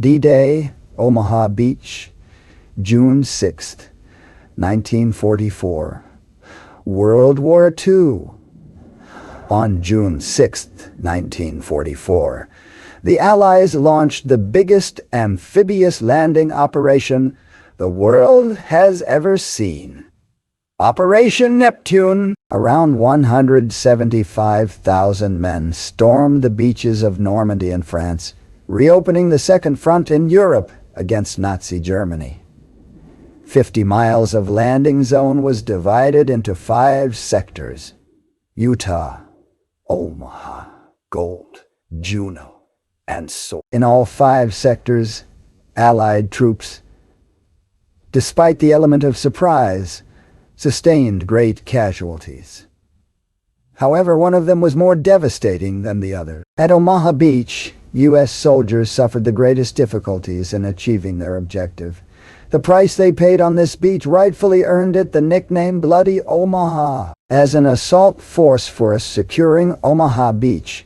D-Day, Omaha Beach, June 6, 1944. World War II. On June 6, 1944, the Allies launched the biggest amphibious landing operation the world has ever seen. Operation Neptune. Around 175,000 men stormed the beaches of Normandy in France, reopening the Second Front in Europe against Nazi Germany. 50 miles of landing zone was divided into 5 sectors: Utah, Omaha, Gold, Juneau, and so. In all 5 sectors, Allied troops, despite the element of surprise, sustained great casualties. However, one of them was more devastating than the other. At Omaha Beach, U.S. soldiers suffered the greatest difficulties in achieving their objective. The price they paid on this beach rightfully earned it the nickname Bloody Omaha. As an assault force for securing Omaha Beach,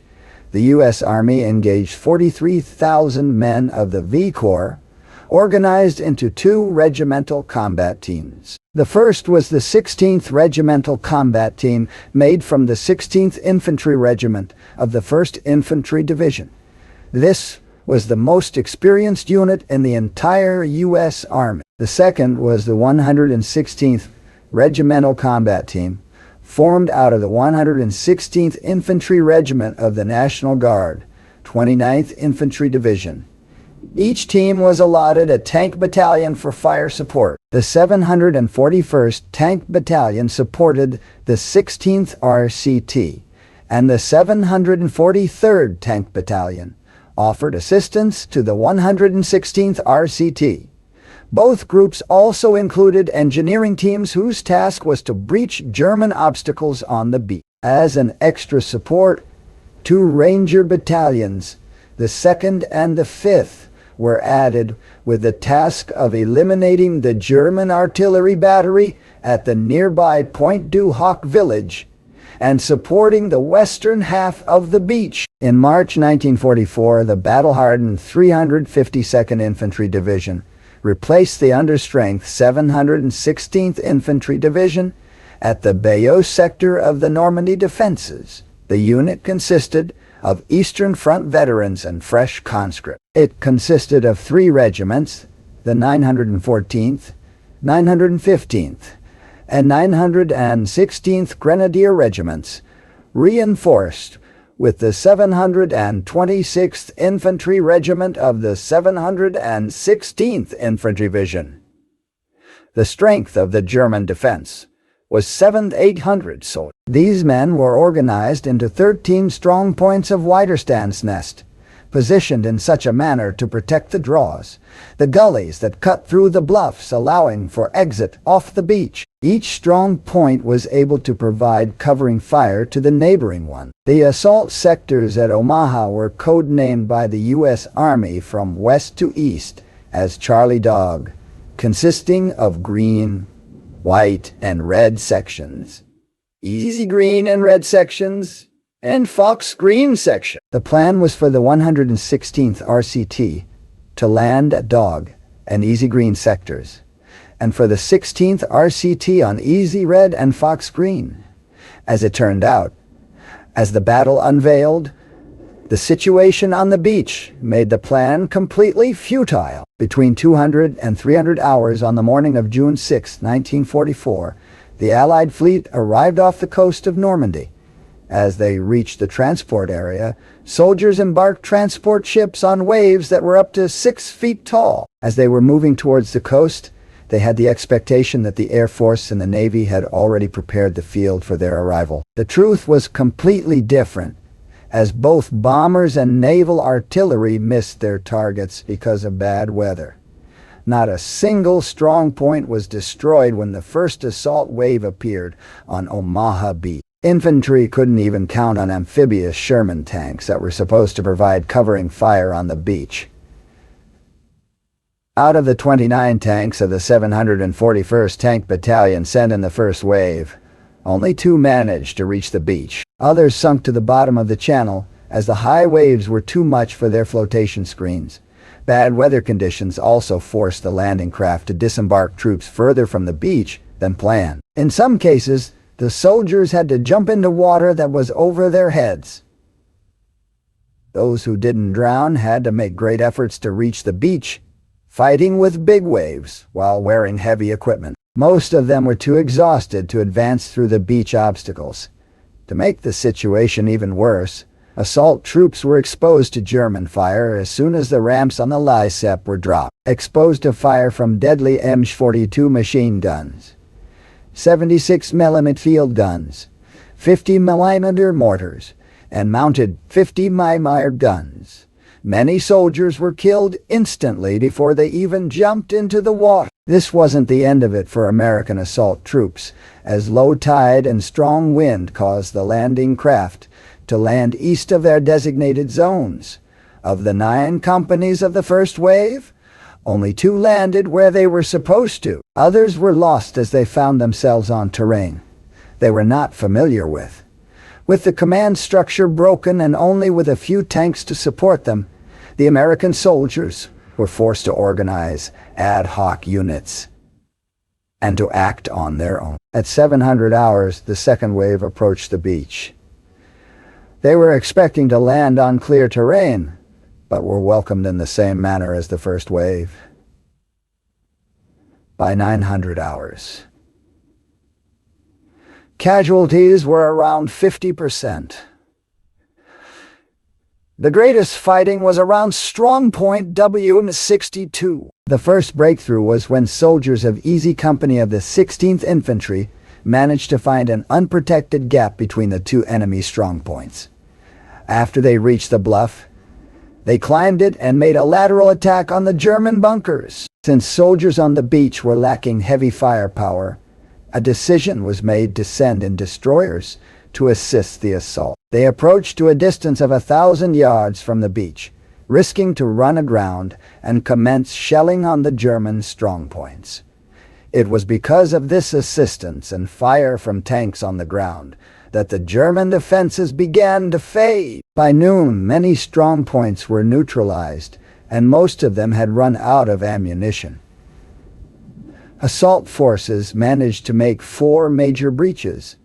the U.S. Army engaged 43,000 men of the V Corps, organized into 2 regimental combat teams. The first was the 16th Regimental Combat Team, made from the 16th Infantry Regiment of the 1st Infantry Division. This was the most experienced unit in the entire U.S. Army. The second was the 116th Regimental Combat Team, formed out of the 116th Infantry Regiment of the National Guard, 29th Infantry Division. Each team was allotted a tank battalion for fire support. The 741st Tank Battalion supported the 16th RCT, and the 743rd Tank Battalion offered assistance to the 116th RCT. Both groups also included engineering teams whose task was to breach German obstacles on the beach. As an extra support, 2 Ranger battalions, the 2nd and the 5th, were added with the task of eliminating the German artillery battery at the nearby Point du Hoc village and supporting the western half of the beach. In March 1944, the battle-hardened 352nd Infantry Division replaced the understrength 716th Infantry Division at the Bayeux sector of the Normandy defenses. The unit consisted of Eastern Front veterans and fresh conscripts. It consisted of 3 regiments, the 914th, 915th, and 916th Grenadier Regiments, reinforced with the 726th Infantry Regiment of the 716th Infantry Division. The strength of the German defense was 7,800 soldiers. These men were organized into 13 strong points of Widerstands nest, positioned in such a manner to protect the draws, the gullies that cut through the bluffs allowing for exit off the beach. Each strong point was able to provide covering fire to the neighboring one. The assault sectors at Omaha were codenamed by the U.S. Army from west to east as Charlie Dog, consisting of green, white, and red sections, Easy Green and Red sections, and Fox Green section. The plan was for the 116th RCT to land at Dog and Easy Green sectors, and for the 16th RCT on Easy Red and Fox Green. As it turned out, as the battle unveiled, the situation on the beach made the plan completely futile. Between 200 and 300 hours on the morning of June 6, 1944, the Allied fleet arrived off the coast of Normandy. As they reached the transport area, soldiers embarked transport ships on waves that were up to 6 feet tall. As they were moving towards the coast, they had the expectation that the Air Force and the Navy had already prepared the field for their arrival. The truth was completely different, as both bombers and naval artillery missed their targets because of bad weather. Not a single strong point was destroyed when the first assault wave appeared on Omaha Beach. Infantry couldn't even count on amphibious Sherman tanks that were supposed to provide covering fire on the beach. Out of the 29 tanks of the 741st Tank Battalion sent in the first wave, only 2 managed to reach the beach. Others sunk to the bottom of the channel as the high waves were too much for their flotation screens. Bad weather conditions also forced the landing craft to disembark troops further from the beach than planned. In some cases, the soldiers had to jump into water that was over their heads. Those who didn't drown had to make great efforts to reach the beach, fighting with big waves while wearing heavy equipment. Most of them were too exhausted to advance through the beach obstacles. To make the situation even worse, assault troops were exposed to German fire as soon as the ramps on the Lycep were dropped, exposed to fire from deadly MG-42 machine guns, 76mm field guns, 50mm mortars, and mounted 50mm guns. Many soldiers were killed instantly before they even jumped into the water. This wasn't the end of it for American assault troops, as low tide and strong wind caused the landing craft to land east of their designated zones. Of the 9 companies of the first wave, only 2 landed where they were supposed to. Others were lost as they found themselves on terrain they were not familiar with. With the command structure broken and only with a few tanks to support them, the American soldiers were forced to organize ad hoc units and to act on their own. At 700 hours, the second wave approached the beach. They were expecting to land on clear terrain, but were welcomed in the same manner as the first wave. By 900 hours, casualties were around 50%. The greatest fighting was around strong point WWII. The first breakthrough was when soldiers of Easy Company of the 16th Infantry managed to find an unprotected gap between the 2 enemy strongpoints. After they reached the bluff, they climbed it and made a lateral attack on the German bunkers. Since soldiers on the beach were lacking heavy firepower, a decision was made to send in destroyers to assist the assault. They approached to a distance of 1,000 yards from the beach, risking to run aground and commence shelling on the German strongpoints. It was because of this assistance and fire from tanks on the ground that the German defenses began to fade. By noon, many strongpoints were neutralized, and most of them had run out of ammunition. Assault forces managed to make 4 major breaches,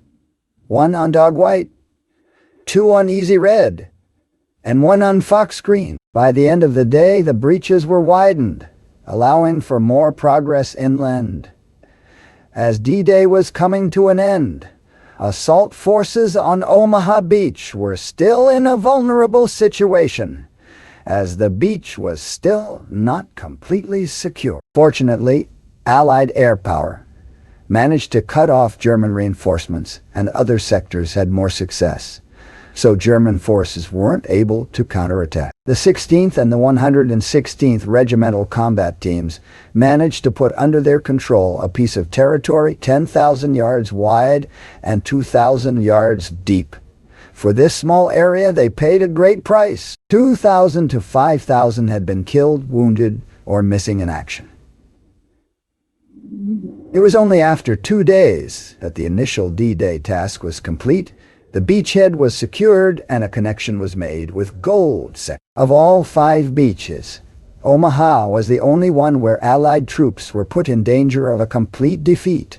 1 on Dog White, 2 on Easy Red, and 1 on Fox Green. By the end of the day, the breaches were widened, allowing for more progress inland. As D-Day was coming to an end, assault forces on Omaha Beach were still in a vulnerable situation, as the beach was still not completely secure. Fortunately, Allied air power managed to cut off German reinforcements, and other sectors had more success, so German forces weren't able to counterattack. The 16th and the 116th Regimental Combat Teams managed to put under their control a piece of territory 10,000 yards wide and 2,000 yards deep. For this small area, they paid a great price. 2,000 to 5,000 had been killed, wounded, or missing in action. It was only after 2 days that the initial D-Day task was complete. The beachhead was secured and a connection was made with Gold Sector. Of all 5 beaches, Omaha was the only one where Allied troops were put in danger of a complete defeat.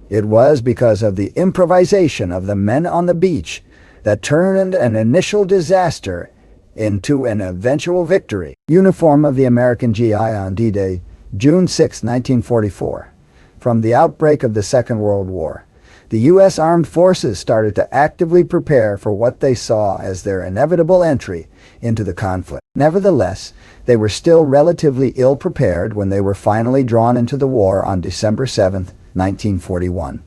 It was because of the improvisation of the men on the beach that turned an initial disaster into an eventual victory. Uniform of the American GI on D-Day, June 6, 1944. From the outbreak of the Second World War, the U.S. Armed Forces started to actively prepare for what they saw as their inevitable entry into the conflict. Nevertheless, they were still relatively ill-prepared when they were finally drawn into the war on December 7, 1941,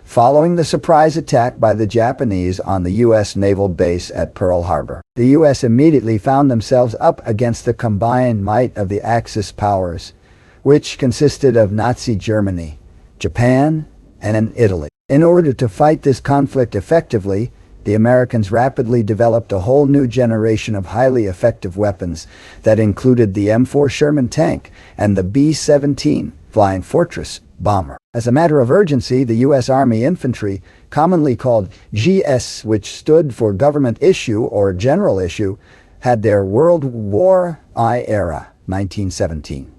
following the surprise attack by the Japanese on the U.S. naval base at Pearl Harbor. The U.S. immediately found themselves up against the combined might of the Axis powers, which consisted of Nazi Germany, Japan, and Italy. In order to fight this conflict effectively, the Americans rapidly developed a whole new generation of highly effective weapons that included the M4 Sherman tank and the B-17 Flying Fortress bomber. As a matter of urgency, the U.S. Army Infantry, commonly called GS, which stood for Government Issue or General Issue, had their World War I era, 1917.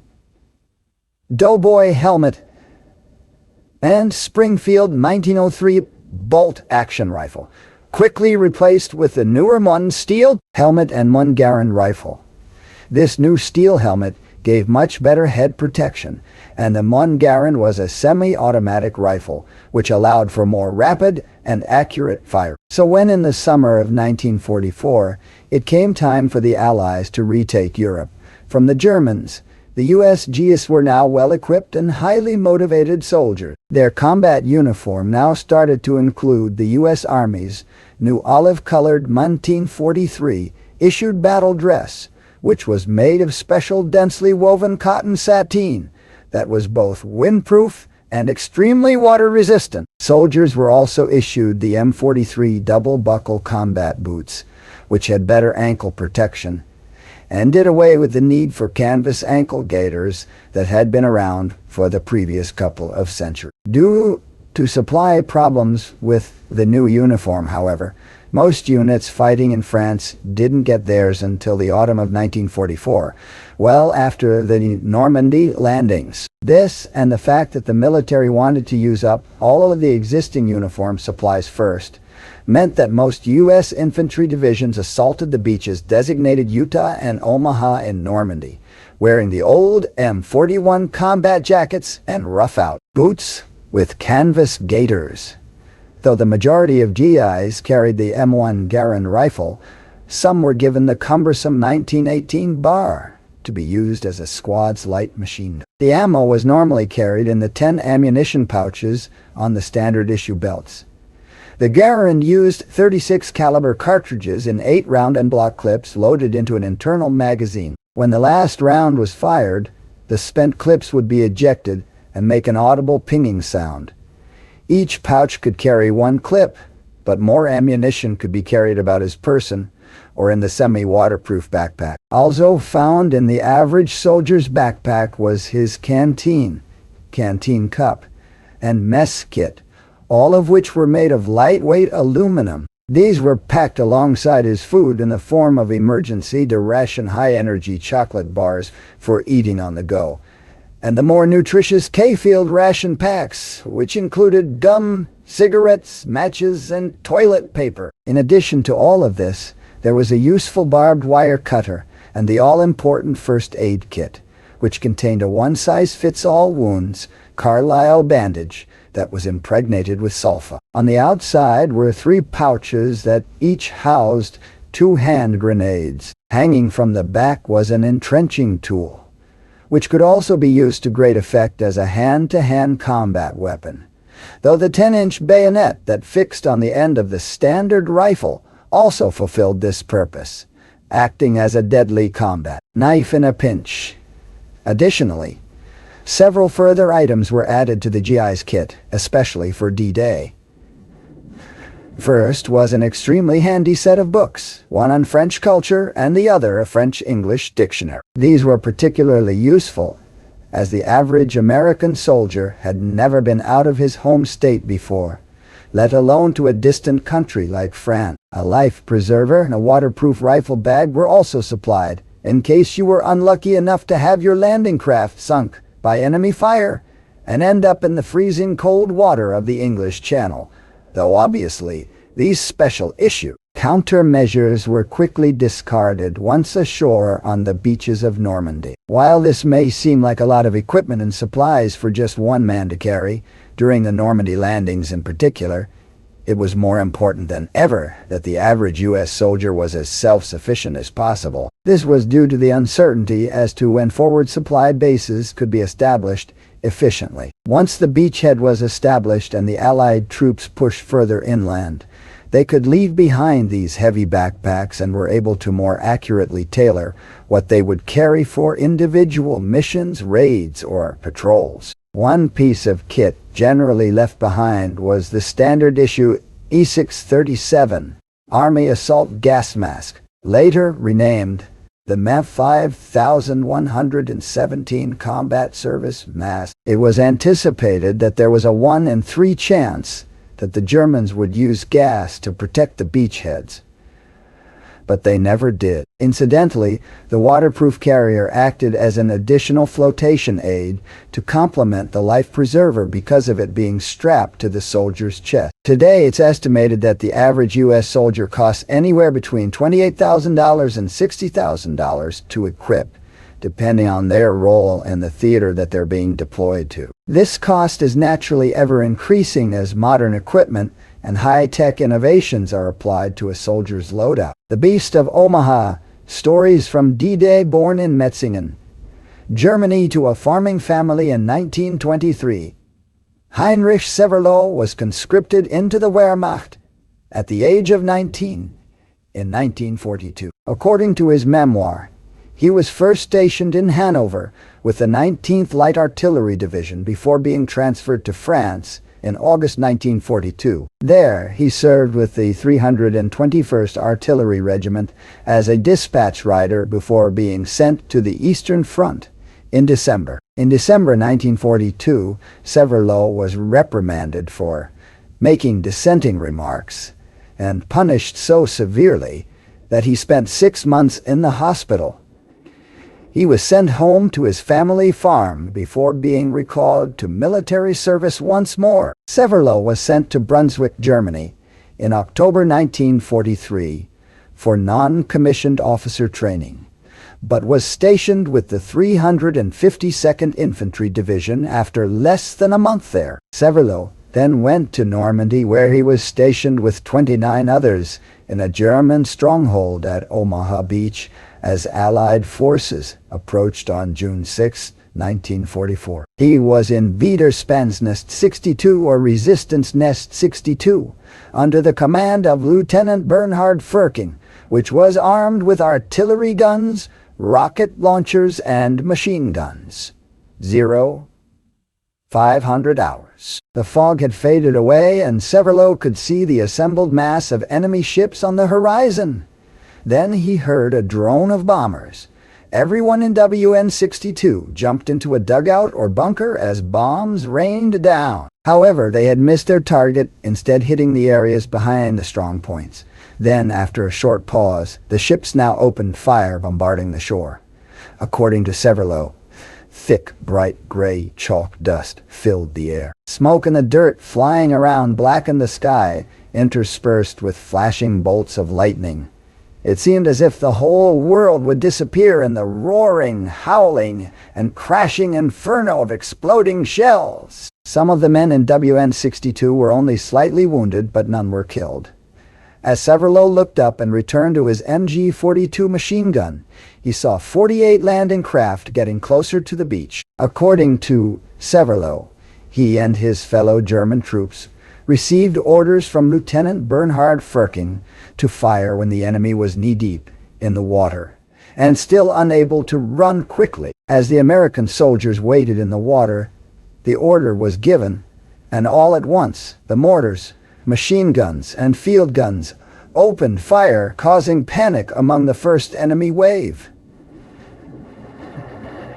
Doughboy helmet and Springfield 1903 bolt action rifle, quickly replaced with the newer Munn steel helmet and Munn Garand rifle. This new steel helmet gave much better head protection, and the Munn Garand was a semi-automatic rifle, which allowed for more rapid and accurate fire. So when in the summer of 1944, it came time for the Allies to retake Europe from the Germans, the USGs were now well-equipped and highly motivated soldiers. Their combat uniform now started to include the U.S. Army's new olive-colored 1943 issued battle dress, which was made of special densely woven cotton sateen that was both windproof and extremely water-resistant. Soldiers were also issued the M43 double-buckle combat boots, which had better ankle protection, and did away with the need for canvas ankle gaiters that had been around for the previous couple of centuries. Due to supply problems with the new uniform, however, most units fighting in France didn't get theirs until the autumn of 1944, well after the Normandy landings. This, and the fact that the military wanted to use up all of the existing uniform supplies first, meant that most U.S. infantry divisions assaulted the beaches designated Utah and Omaha in Normandy, wearing the old M41 combat jackets and rough-out boots with canvas gaiters. Though the majority of GIs carried the M1 Garand rifle, some were given the cumbersome 1918 bar to be used as a squad's light machine gun. The ammo was normally carried in the 10 ammunition pouches on the standard issue belts. The Garand used 36 caliber cartridges in 8-round and block clips loaded into an internal magazine. When the last round was fired, the spent clips would be ejected and make an audible pinging sound. Each pouch could carry one clip, but more ammunition could be carried about his person or in the semi-waterproof backpack. Also found in the average soldier's backpack was his canteen cup, and mess kit, all of which were made of lightweight aluminum. These were packed alongside his food in the form of emergency to ration high-energy chocolate bars for eating on the go, and the more nutritious K-Field ration packs, which included gum, cigarettes, matches, and toilet paper. In addition to all of this, there was a useful barbed wire cutter and the all-important first aid kit, which contained a one-size-fits-all wounds Carlisle bandage that was impregnated with sulfa. On the outside were 3 pouches that each housed 2 hand grenades. Hanging from the back was an entrenching tool, which could also be used to great effect as a hand-to-hand combat weapon, though the 10-inch bayonet that fixed on the end of the standard rifle also fulfilled this purpose, acting as a deadly combat knife in a pinch. Additionally, several further items were added to the GI's kit, especially for D-Day. First was an extremely handy set of books, one on French culture and the other a French-English dictionary. These were particularly useful, as the average American soldier had never been out of his home state before, let alone to a distant country like France. A life preserver and a waterproof rifle bag were also supplied, in case you were unlucky enough to have your landing craft sunk by enemy fire and end up in the freezing cold water of the English Channel, though obviously these special issue countermeasures were quickly discarded once ashore on the beaches of Normandy. While this may seem like a lot of equipment and supplies for just one man to carry, during the Normandy landings in particular, it was more important than ever that the average U.S. soldier was as self-sufficient as possible. This was due to the uncertainty as to when forward supply bases could be established efficiently. Once the beachhead was established and the Allied troops pushed further inland, they could leave behind these heavy backpacks and were able to more accurately tailor what they would carry for individual missions, raids, or patrols. One piece of kit generally left behind was the standard issue E637 Army Assault Gas Mask, later renamed the MEF 5117 Combat Service Mask. It was anticipated that there was a 1 in 3 chance that the Germans would use gas to protect the beachheads. but they never did. Incidentally, the waterproof carrier acted as an additional flotation aid to complement the life preserver because of it being strapped to the soldier's chest. Today, it's estimated that the average U.S. soldier costs anywhere between $28,000 and $60,000 to equip, depending on their role and the theater that they're being deployed to. This cost is naturally ever increasing as modern equipment and high-tech innovations are applied to a soldier's loadout. The Beast of Omaha, stories from D-Day, born in Metzingen, Germany, to a farming family in 1923. Heinrich Severloh was conscripted into the Wehrmacht at the age of 19 in 1942. According to his memoir, he was first stationed in Hanover with the 19th Light Artillery Division before being transferred to France in August 1942. There, he served with the 321st Artillery Regiment as a dispatch rider before being sent to the Eastern Front in December. In December 1942, Severloh was reprimanded for making dissenting remarks and punished so severely that he spent 6 months in the hospital. He was sent home to his family farm before being recalled to military service once more. Severloh was sent to Brunswick, Germany, in October 1943 for non-commissioned officer training, but was stationed with the 352nd Infantry Division after less than a month there. Severloh then went to Normandy, where he was stationed with 29 others in a German stronghold at Omaha Beach as Allied forces approached on June 6, 1944. He was in Widerstandsnest 62 or Resistance Nest 62 under the command of Lieutenant Bernhard Firking, which was armed with artillery guns, rocket launchers, and machine guns. 500 hours. The fog had faded away and Severloh could see the assembled mass of enemy ships on the horizon. Then he heard a drone of bombers. Everyone in WN-62 jumped into a dugout or bunker as bombs rained down. However, they had missed their target, instead hitting the areas behind the strong points. Then, after a short pause, the ships now opened fire, bombarding the shore. According to Severloh, thick, bright gray chalk dust filled the air. Smoke and the dirt flying around blackened the sky, interspersed with flashing bolts of lightning. It seemed as if the whole world would disappear in the roaring, howling, and crashing inferno of exploding shells. Some of the men in WN-62 were only slightly wounded, but none were killed. As Severloh looked up and returned to his MG-42 machine gun, he saw 48 landing craft getting closer to the beach. According to Severloh, he and his fellow German troops received orders from Lieutenant Bernhard Firking to fire when the enemy was knee-deep in the water and still unable to run quickly. As the American soldiers waited in the water, the order was given, and all at once the mortars, machine guns, and field guns opened fire, causing panic among the first enemy wave.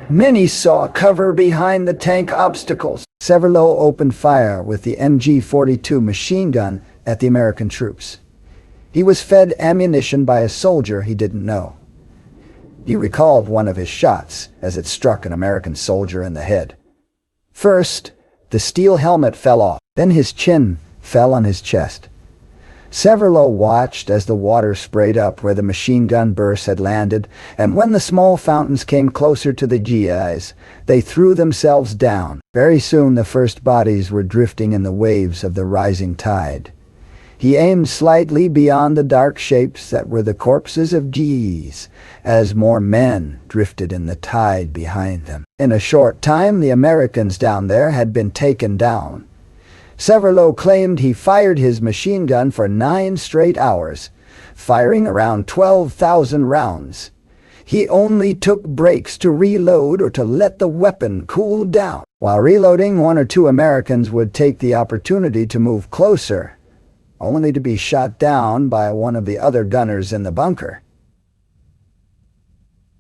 Many saw cover behind the tank obstacles. Severloh opened fire with the MG-42 machine gun at the American troops. He was fed ammunition by a soldier he didn't know. He recalled one of his shots as it struck an American soldier in the head. First, the steel helmet fell off. Then his chin fell on his chest. Severloh watched as the water sprayed up where the machine gun bursts had landed, and when the small fountains came closer to the GIs, they threw themselves down. Very soon the first bodies were drifting in the waves of the rising tide. He aimed slightly beyond the dark shapes that were the corpses of GIs, as more men drifted in the tide behind them. In a short time, the Americans down there had been taken down. Severloh claimed he fired his machine gun for 9 straight hours, firing around 12,000 rounds. He only took breaks to reload or to let the weapon cool down. While reloading, 1 or 2 Americans would take the opportunity to move closer, only to be shot down by one of the other gunners in the bunker.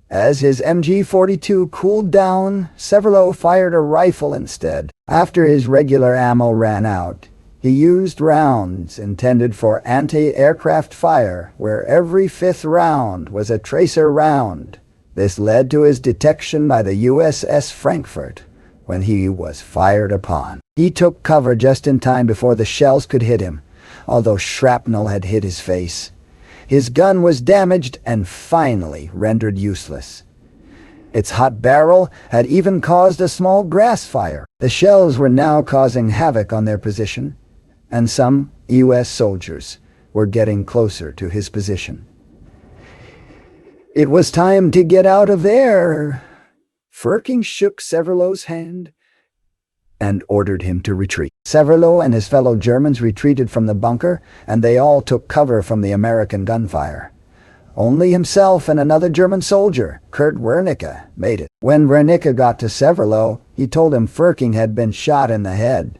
As his MG-42 cooled down, Severloh fired a rifle instead. After his regular ammo ran out, He used rounds intended for anti-aircraft fire, where every fifth round was a tracer round. This led to his detection by the USS Frankfurt when he was fired upon. He took cover just in time before the shells could hit him, although shrapnel had hit his face. His gun was damaged and finally rendered useless. Its hot barrel had even caused a small grass fire. The shells were now causing havoc on their position, and some U.S. soldiers were getting closer to his position. It was time to get out of there. Firking shook Severlow's hand and ordered him to retreat. Severlow and his fellow Germans retreated from the bunker, and they all took cover from the American gunfire. Only himself and another German soldier, Kurt Wernicke, made it. When Wernicke got to Severlow, he told him Firking had been shot in the head.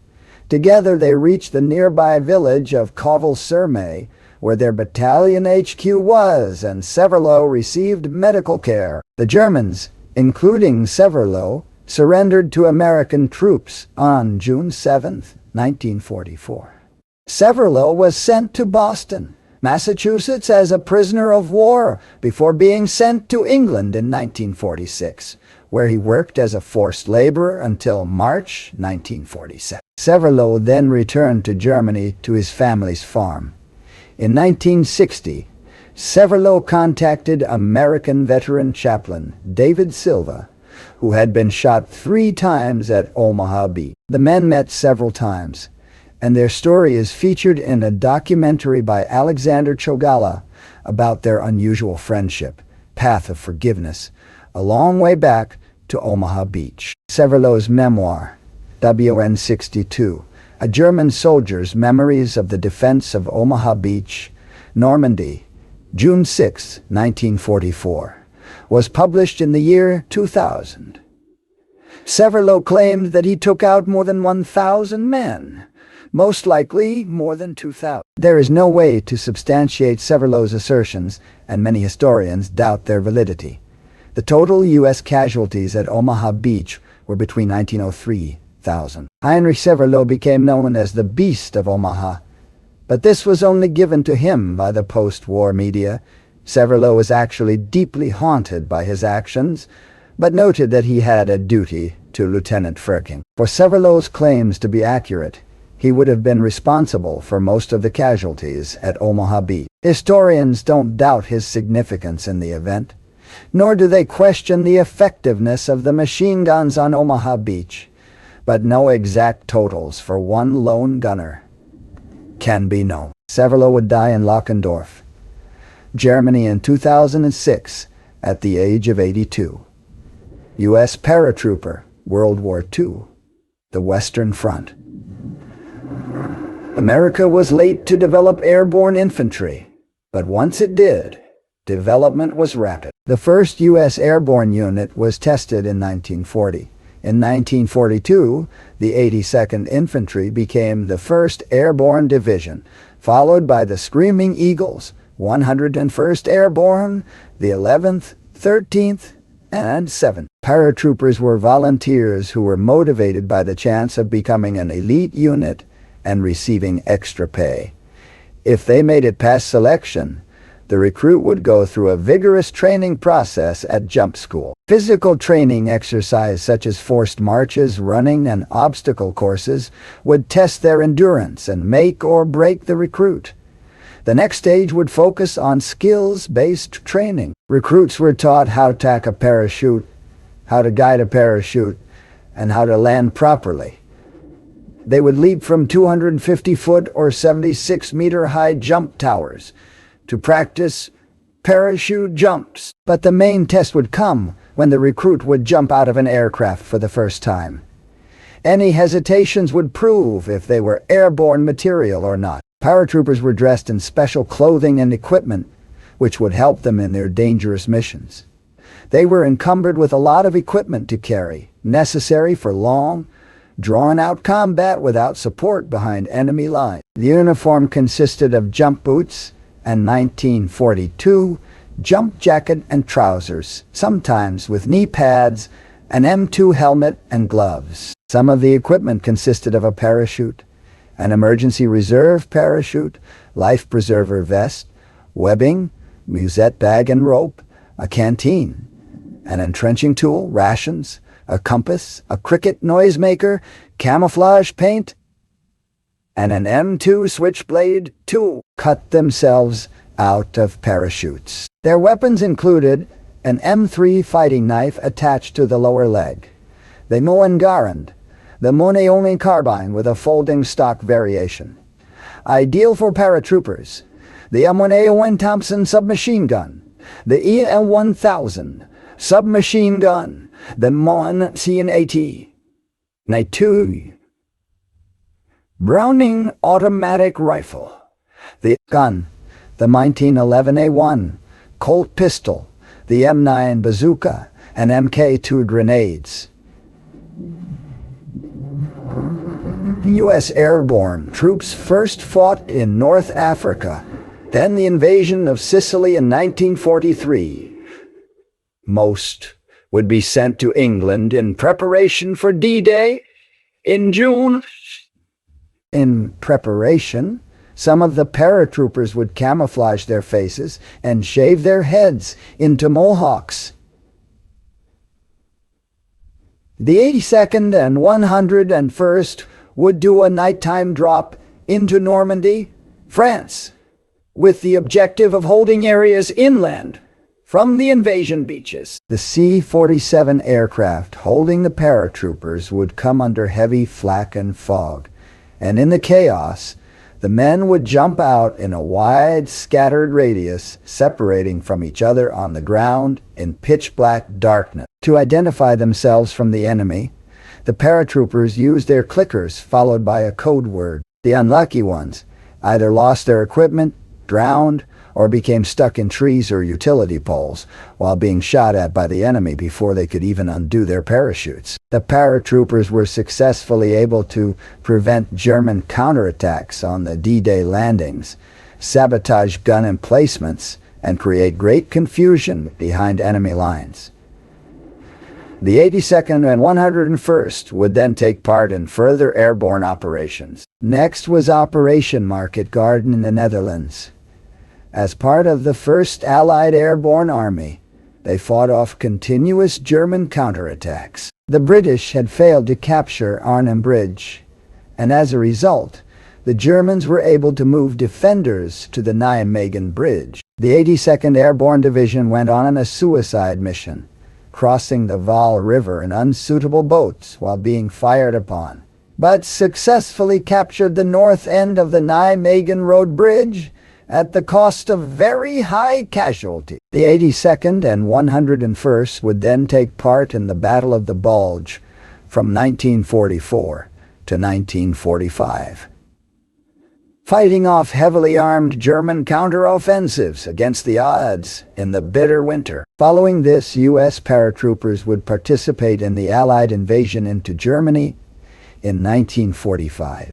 Together they reached the nearby village of Kovel-sur-May, where their battalion HQ was, and Severlow received medical care. The Germans, including Severlow, surrendered to American troops on June 7, 1944. Severlow was sent to Boston, Massachusetts as a prisoner of war before being sent to England in 1946, where he worked as a forced laborer until March 1947. Severlow then returned to Germany to his family's farm. In 1960, Severlow contacted American veteran chaplain David Silva, who had been shot 3 times at Omaha Beach. The men met several times, and their story is featured in a documentary by Alexander Chogala about their unusual friendship, Path of Forgiveness, a long way back to Omaha Beach. Severlow's memoir, WN62, A German Soldier's Memories of the Defense of Omaha Beach, Normandy, June 6, 1944, was published in the year 2000. Severlow claimed that he took out more than 1,000 men, most likely more than 2,000. There is no way to substantiate Severlow's assertions, and many historians doubt their validity. The total U.S. casualties at Omaha Beach were between 19,000. Heinrich Severlow became known as the Beast of Omaha, but this was only given to him by the post-war media. Severlow was actually deeply haunted by his actions, but noted that he had a duty to Lieutenant Firking. For Severlow's claims to be accurate, he would have been responsible for most of the casualties at Omaha Beach. Historians don't doubt his significance in the event, nor do they question the effectiveness of the machine guns on Omaha Beach, but no exact totals for one lone gunner can be known. Severlow would die in Lochendorf, Germany in 2006 at the age of 82. U.S. paratrooper, World War II, the Western Front. America was late to develop airborne infantry, but once it did, development was rapid. The first U.S. airborne unit was tested in 1940. In 1942, the 82nd Infantry became the first airborne division, followed by the Screaming Eagles, 101st Airborne, the 11th, 13th, and 7th. Paratroopers were volunteers who were motivated by the chance of becoming an elite unit and receiving extra pay. If they made it past selection, the recruit would go through a vigorous training process at jump school. Physical training exercise such as forced marches, running, and obstacle courses would test their endurance and make or break the recruit. The next stage would focus on skills-based training. Recruits were taught how to tack a parachute, how to guide a parachute, and how to land properly. They would leap from 250-foot or 76-meter-high jump towers to practice parachute jumps. But the main test would come when the recruit would jump out of an aircraft for the first time. Any hesitations would prove if they were airborne material or not. Paratroopers were dressed in special clothing and equipment, which would help them in their dangerous missions. They were encumbered with a lot of equipment to carry, necessary for long, drawn-out combat without support behind enemy lines. The uniform consisted of jump boots and 1942 jump jacket and trousers, sometimes with knee pads, an M2 helmet, and gloves. Some of the equipment consisted of a parachute, an emergency reserve parachute, life preserver vest, webbing, musette bag and rope, a canteen, an entrenching tool, rations, a compass, a cricket noisemaker, camouflage paint, and an M2 switchblade tool cut themselves out of parachutes. Their weapons included an M3 fighting knife attached to the lower leg, the Moen Garand, the Monet-only carbine with a folding stock variation. Ideal for paratroopers, the M1A01 Thompson submachine gun, the EL1000 submachine gun, the Mon CN-AT, Night Browning automatic rifle, the gun, the 1911A1 Colt pistol, the M9 bazooka, and Mk2 grenades. U.S. airborne troops first fought in North Africa, then the invasion of Sicily in 1943. Most would be sent to England in preparation for D-Day in June. In preparation, some of the paratroopers would camouflage their faces and shave their heads into mohawks. The 82nd and 101st would do a nighttime drop into Normandy, France, with the objective of holding areas inland from the invasion beaches. The C-47 aircraft holding the paratroopers would come under heavy flak and fog, and in the chaos, the men would jump out in a wide, scattered radius, separating from each other on the ground in pitch-black darkness. To identify themselves from the enemy, the paratroopers used their clickers followed by a code word. The unlucky ones either lost their equipment, drowned, or became stuck in trees or utility poles while being shot at by the enemy before they could even undo their parachutes. The paratroopers were successfully able to prevent German counterattacks on the D-Day landings, sabotage gun emplacements, and create great confusion behind enemy lines. The 82nd and 101st would then take part in further airborne operations. Next was Operation Market Garden in the Netherlands. As part of the 1st Allied Airborne Army, they fought off continuous German counterattacks. The British had failed to capture Arnhem Bridge, and as a result, the Germans were able to move defenders to the Nijmegen Bridge. The 82nd Airborne Division went on a suicide mission, crossing the Vaal River in unsuitable boats while being fired upon, but successfully captured the north end of the Nijmegen Road Bridge at the cost of very high casualty. The 82nd and 101st would then take part in the Battle of the Bulge from 1944 to 1945, fighting off heavily armed German counteroffensives against the odds in the bitter winter. Following this, U.S. paratroopers would participate in the Allied invasion into Germany in 1945.